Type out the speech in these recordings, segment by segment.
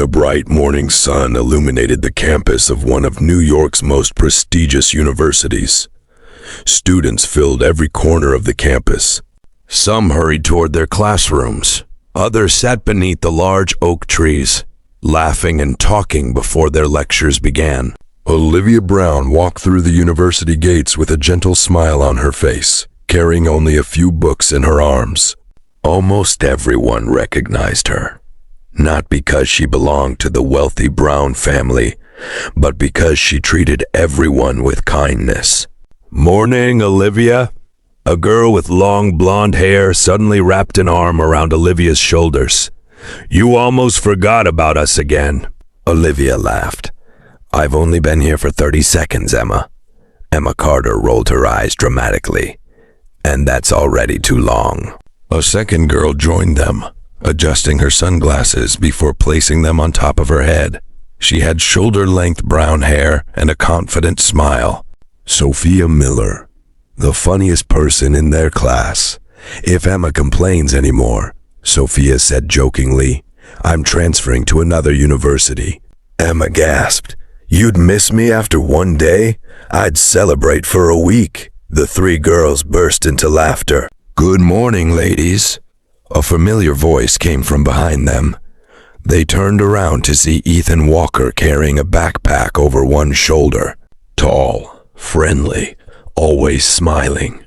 The bright morning sun illuminated the campus of one of New York's most prestigious universities. Students filled every corner of the campus. Some hurried toward their classrooms. Others sat beneath the large oak trees, laughing and talking before their lectures began. Olivia Brown walked through the university gates with a gentle smile on her face, carrying only a few books in her arms. Almost everyone recognized her, not because she belonged to the wealthy Brown family, but because she treated everyone with kindness. "Morning, Olivia." A girl with long blonde hair suddenly wrapped an arm around Olivia's shoulders. "You almost forgot about us again." Olivia laughed. "I've only been here for 30 seconds, Emma." Emma Carter rolled her eyes dramatically. "And that's already too long." A second girl joined them, adjusting her sunglasses before placing them on top of her head. She had shoulder-length brown hair and a confident smile. Sophia Miller, the funniest person in their class. "If Emma complains anymore," Sophia said jokingly, "I'm transferring to another university." Emma gasped. "You'd miss me after one day? I'd celebrate for a week." The three girls burst into laughter. "Good morning, ladies." A familiar voice came from behind them. They turned around to see Ethan Walker carrying a backpack over one shoulder. Tall, friendly, always smiling.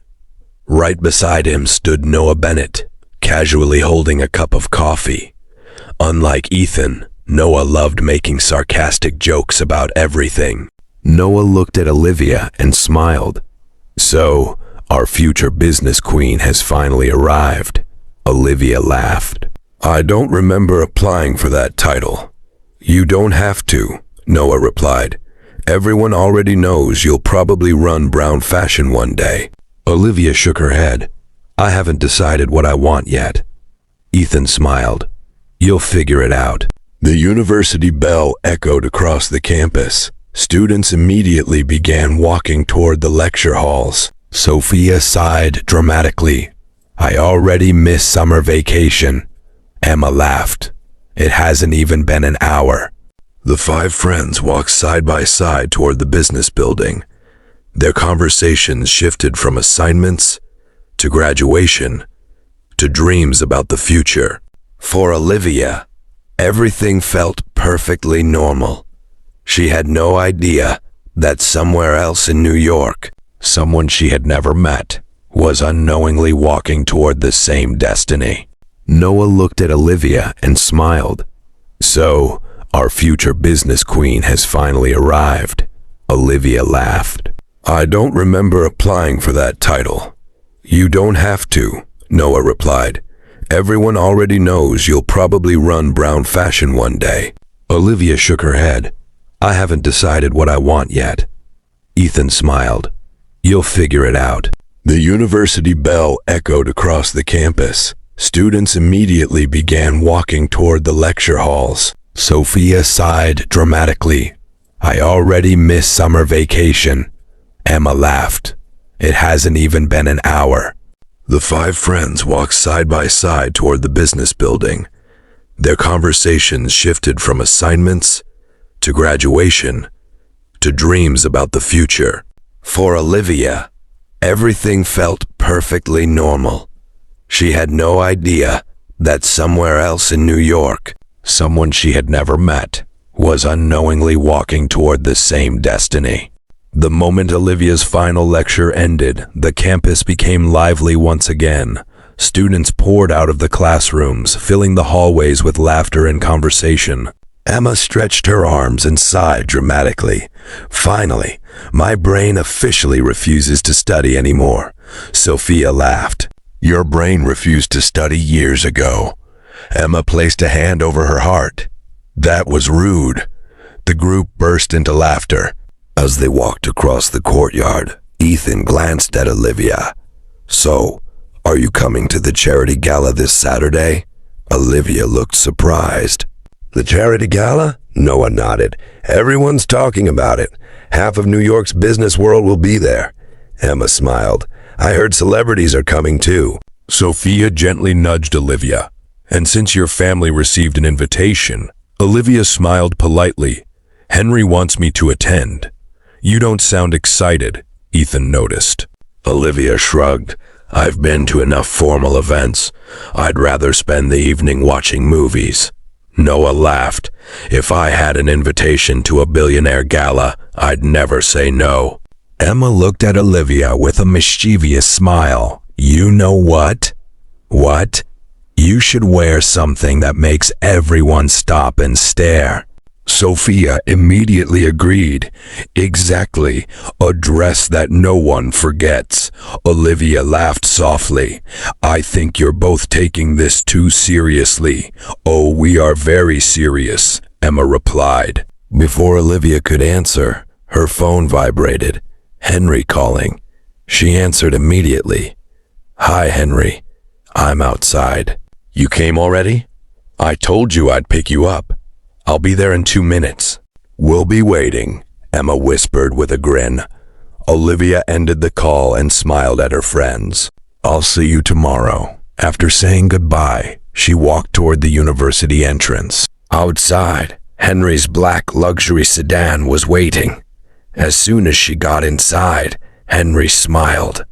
Right beside him stood Noah Bennett, casually holding a cup of coffee. Unlike Ethan, Noah loved making sarcastic jokes about everything. Noah looked at Olivia and smiled. "So, our future business queen has finally arrived." Olivia laughed. "I don't remember applying for that title." "You don't have to," Noah replied. "Everyone already knows you'll probably run Brown Fashion one day." Olivia shook her head. "I haven't decided what I want yet." Ethan smiled. "You'll figure it out." The university bell echoed across the campus. Students immediately began walking toward the lecture halls. Sophia sighed dramatically. "I already miss summer vacation." Emma laughed. "It hasn't even been an hour." The five friends walked side by side toward the business building. Their conversations shifted from assignments to graduation to dreams about the future. For Olivia, everything felt perfectly normal. She had no idea that somewhere else in New York, someone she had never met, was unknowingly walking toward the same destiny. Noah looked at Olivia and smiled. "So, our future business queen has finally arrived." Olivia laughed. "I don't remember applying for that title." "You don't have to," Noah replied. "Everyone already knows you'll probably run Brown Fashion one day." Olivia shook her head. "I haven't decided what I want yet." Ethan smiled. "You'll figure it out." The university bell echoed across the campus. Students immediately began walking toward the lecture halls. Sophia sighed dramatically. "I already miss summer vacation." Emma laughed. "It hasn't even been an hour." The five friends walked side by side toward the business building. Their conversations shifted from assignments to graduation to dreams about the future. For Olivia, everything felt perfectly normal. She had no idea that somewhere else in New York, someone she had never met, was unknowingly walking toward the same destiny. The moment Olivia's final lecture ended, the campus became lively once again. Students poured out of the classrooms, filling the hallways with laughter and conversation. Emma stretched her arms and sighed dramatically. "Finally, my brain officially refuses to study anymore." Sophia laughed. "Your brain refused to study years ago." Emma placed a hand over her heart. "That was rude." The group burst into laughter. As they walked across the courtyard, Ethan glanced at Olivia. "So, are you coming to the charity gala this Saturday?" Olivia looked surprised. "The charity gala?" Noah nodded. "Everyone's talking about it. Half of New York's business world will be there." Emma smiled. "I heard celebrities are coming too." Sophia gently nudged Olivia. "And since your family received an invitation," Olivia smiled politely. Henry wants me to attend. You don't sound excited, Ethan noticed. Olivia shrugged. I've been to enough formal events. I'd rather spend the evening watching movies. Noah laughed. If I had an invitation to a billionaire gala, I'd never say no. Emma looked at Olivia with a mischievous smile. You know what? What? You should wear something that makes everyone stop and stare. Sophia immediately agreed. Exactly, a dress that no one forgets. Olivia laughed softly. I think you're both taking this too seriously. Oh, we are very serious, Emma replied. Before Olivia could answer, her phone vibrated. Henry calling. She answered immediately. Hi, Henry. I'm outside. You came already? I told you I'd pick you up. I'll be there in 2 minutes. We'll be waiting, Emma whispered with a grin. Olivia ended the call and smiled at her friends. I'll see you tomorrow. After saying goodbye, she walked toward the university entrance. Outside, Henry's black luxury sedan was waiting. As soon as she got inside, Henry smiled.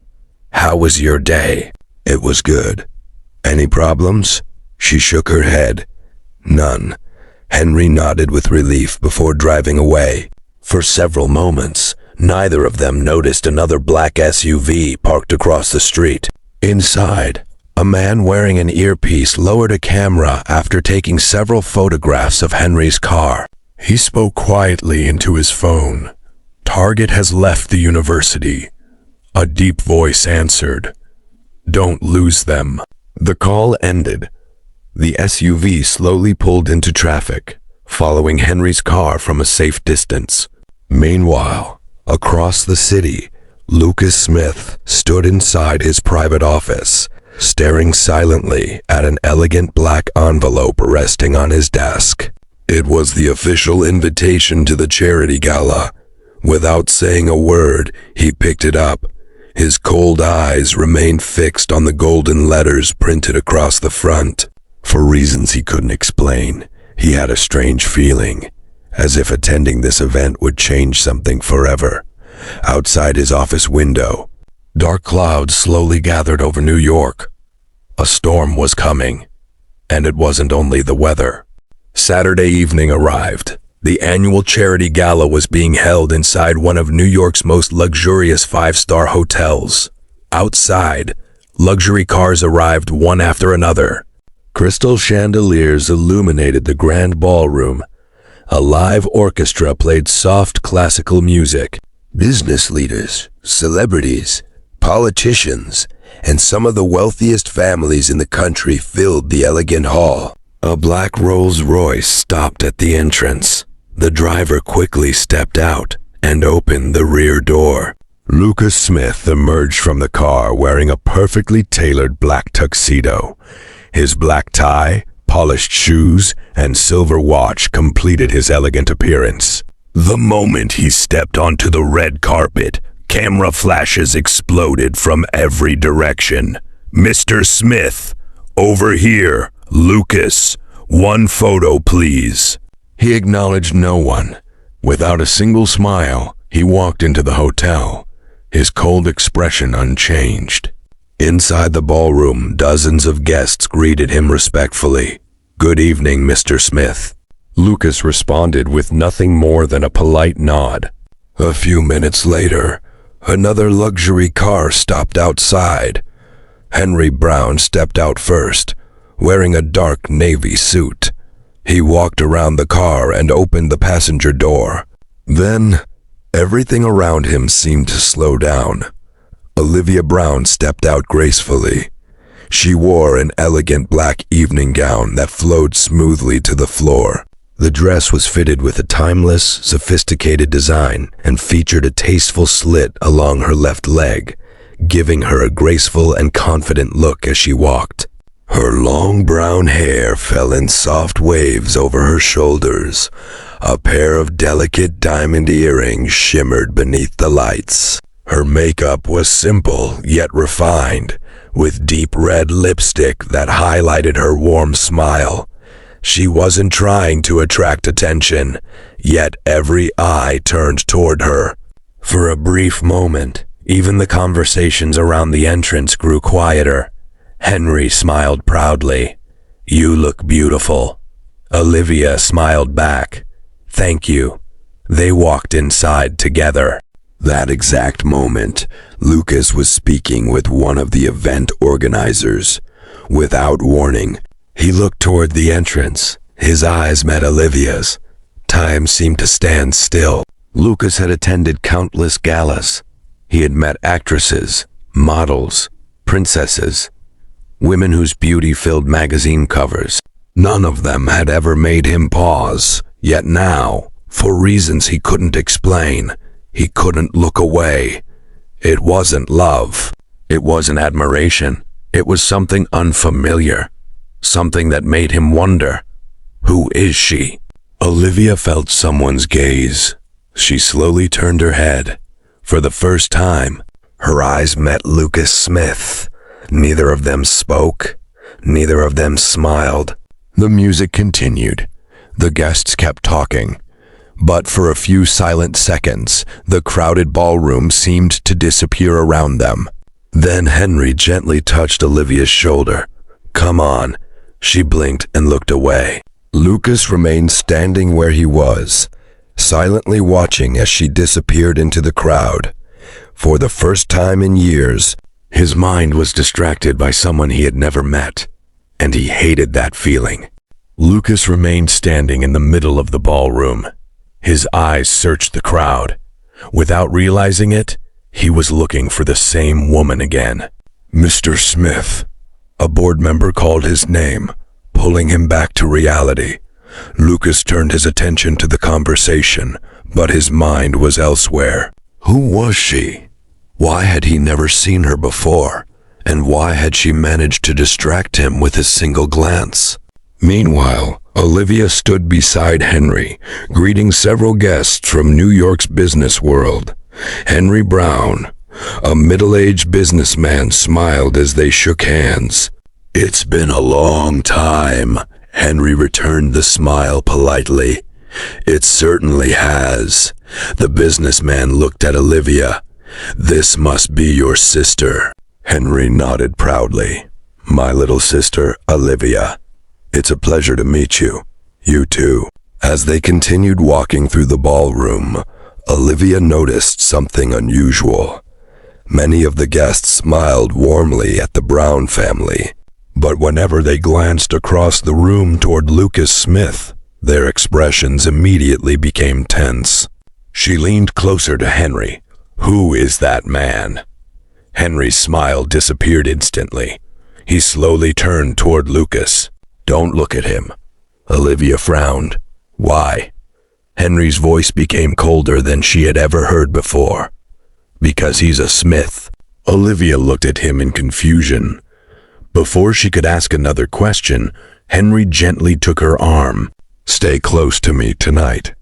How was your day? It was good. Any problems? She shook her head. None. Henry nodded with relief before driving away. For several moments, neither of them noticed another black SUV parked across the street. Inside, a man wearing an earpiece lowered a camera after taking several photographs of Henry's car. He spoke quietly into his phone. Target has left the university. A deep voice answered. Don't lose them. The call ended. The SUV slowly pulled into traffic, following Henry's car from a safe distance. Meanwhile, across the city, Lucas Smith stood inside his private office, staring silently at an elegant black envelope resting on his desk. It was the official invitation to the charity gala. Without saying a word, he picked it up. His cold eyes remained fixed on the golden letters printed across the front. For reasons he couldn't explain, he had a strange feeling, as if attending this event would change something forever. Outside his office window, dark clouds slowly gathered over New York. A storm was coming, and it wasn't only the weather. Saturday evening arrived. The annual charity gala was being held inside one of New York's most luxurious 5-star hotels. Outside, luxury cars arrived one after another. Crystal chandeliers illuminated the grand ballroom. A live orchestra played soft classical music. Business leaders, celebrities, politicians, and some of the wealthiest families in the country filled the elegant hall. A black Rolls-Royce stopped at the entrance. The driver quickly stepped out and opened the rear door. Lucas Smith emerged from the car wearing a perfectly tailored black tuxedo. His black tie, polished shoes, and silver watch completed his elegant appearance. The moment he stepped onto the red carpet, camera flashes exploded from every direction. Mr. Smith, over here. Lucas, one photo, please. He acknowledged no one. Without a single smile, he walked into the hotel, his cold expression unchanged. Inside the ballroom, dozens of guests greeted him respectfully. Good evening, Mr. Smith. Lucas responded with nothing more than a polite nod. A few minutes later, another luxury car stopped outside. Henry Brown stepped out first, wearing a dark navy suit. He walked around the car and opened the passenger door. Then, everything around him seemed to slow down. Olivia Brown stepped out gracefully. She wore an elegant black evening gown that flowed smoothly to the floor. The dress was fitted with a timeless, sophisticated design and featured a tasteful slit along her left leg, giving her a graceful and confident look as she walked. Her long brown hair fell in soft waves over her shoulders. A pair of delicate diamond earrings shimmered beneath the lights. Her makeup was simple yet refined, with deep red lipstick that highlighted her warm smile. She wasn't trying to attract attention, yet every eye turned toward her. For a brief moment, even the conversations around the entrance grew quieter. Henry smiled proudly. "You look beautiful." Olivia smiled back. "Thank you." They walked inside together. That exact moment, Lucas was speaking with one of the event organizers. Without warning, he looked toward the entrance. His eyes met Olivia's. Time seemed to stand still. Lucas had attended countless galas. He had met actresses, models, princesses, women whose beauty filled magazine covers. None of them had ever made him pause. Yet now, for reasons he couldn't explain, he couldn't look away. It wasn't love. It wasn't admiration. It was something unfamiliar. Something that made him wonder, who is she? Olivia felt someone's gaze. She slowly turned her head. For the first time, her eyes met Lucas Smith. Neither of them spoke. Neither of them smiled. The music continued. The guests kept talking. But for a few silent seconds, the crowded ballroom seemed to disappear around them. Then Henry gently touched Olivia's shoulder. "Come on." She blinked and looked away. Lucas remained standing where he was, silently watching as she disappeared into the crowd. For the first time in years, his mind was distracted by someone he had never met, and he hated that feeling. Lucas remained standing in the middle of the ballroom. His eyes searched the crowd. Without realizing it, he was looking for the same woman again. "Mr. Smith." A board member called his name, pulling him back to reality. Lucas turned his attention to the conversation, but his mind was elsewhere. Who was she? Why had he never seen her before? And why had she managed to distract him with a single glance? Meanwhile, Olivia stood beside Henry, greeting several guests from New York's business world. Henry Brown, a middle-aged businessman, smiled as they shook hands. "It's been a long time," Henry returned the smile politely. "It certainly has." The businessman looked at Olivia. "This must be your sister." Henry nodded proudly. "My little sister, Olivia. It's a pleasure to meet you. You too." As they continued walking through the ballroom, Olivia noticed something unusual. Many of the guests smiled warmly at the Brown family, but whenever they glanced across the room toward Lucas Smith, their expressions immediately became tense. She leaned closer to Henry. "Who is that man?" Henry's smile disappeared instantly. He slowly turned toward Lucas. "Don't look at him." Olivia frowned. "Why?" Henry's voice became colder than she had ever heard before. "Because he's a Smith." Olivia looked at him in confusion. Before she could ask another question, Henry gently took her arm. "Stay close to me tonight."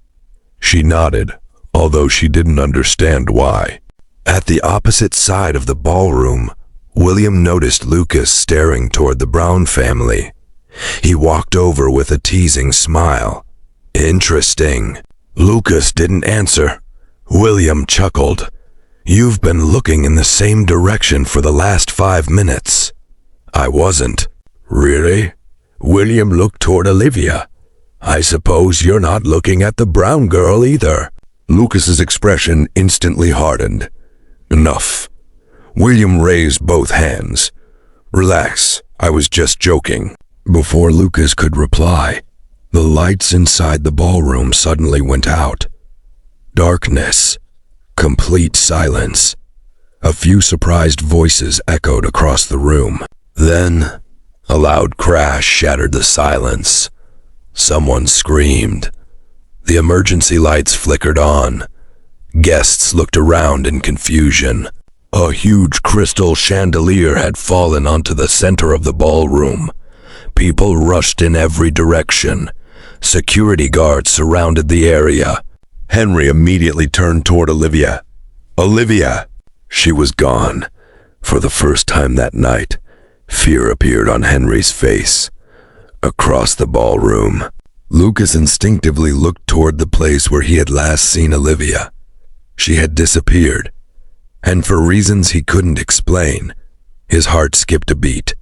She nodded, although she didn't understand why. At the opposite side of the ballroom, William noticed Lucas staring toward the Brown family. He walked over with a teasing smile. "Interesting." Lucas didn't answer. William chuckled. "You've been looking in the same direction for the last 5 minutes." "I wasn't." "Really?" William looked toward Olivia. "I suppose you're not looking at the Brown girl either." Lucas's expression instantly hardened. "Enough." William raised both hands. "Relax, I was just joking." Before Lucas could reply, the lights inside the ballroom suddenly went out. Darkness. Complete silence. A few surprised voices echoed across the room. Then, a loud crash shattered the silence. Someone screamed. The emergency lights flickered on. Guests looked around in confusion. A huge crystal chandelier had fallen onto the center of the ballroom. People rushed in every direction. Security guards surrounded the area. Henry immediately turned toward Olivia. "Olivia!" She was gone. For the first time that night, fear appeared on Henry's face. across the ballroom. Lucas instinctively looked toward the place where he had last seen Olivia. She had disappeared, and for reasons he couldn't explain, his heart skipped a beat.